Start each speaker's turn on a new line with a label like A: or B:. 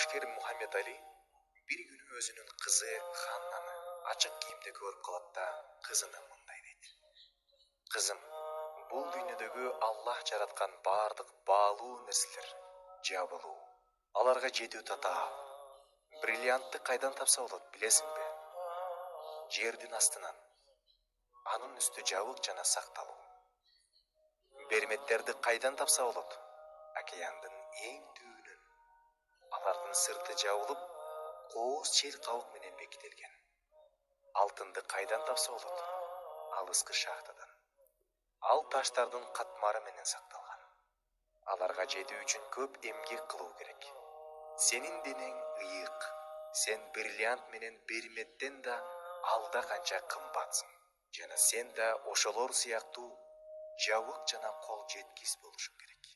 A: жабышкер Мухаммед Али бир күнү өзүнүн кызы Ханнаны ачык кийимде көрүп калат да кызына мындай дейт: кызым, бул дүйнөдөгү Аллах жараткан баардык баалуу нерселер жабылуу, аларга жетүү татаал. Бриллиантты кайдан тапса болот, билесиңби? Жердин астынан. Анын үстү жабык жана сакталуу. Берметтерди кайдан тапса болот? Океандын эң түбүнөн. Алардын сырты жабылып, кооз чел кабык менен бекитилген. Алтынды кайдан тапса болот? Алыскы шахтадан. Ал таштардын катмары менен сакталган. Аларга жетүү үчүн көп эмгек кылуу керек. Сенин денең ыйык. Сен бриллиант менен берметтен да алда канча кымбатсың. Жана сен да ошолор сыяктуу жабык жана кол жеткис болушуң керек.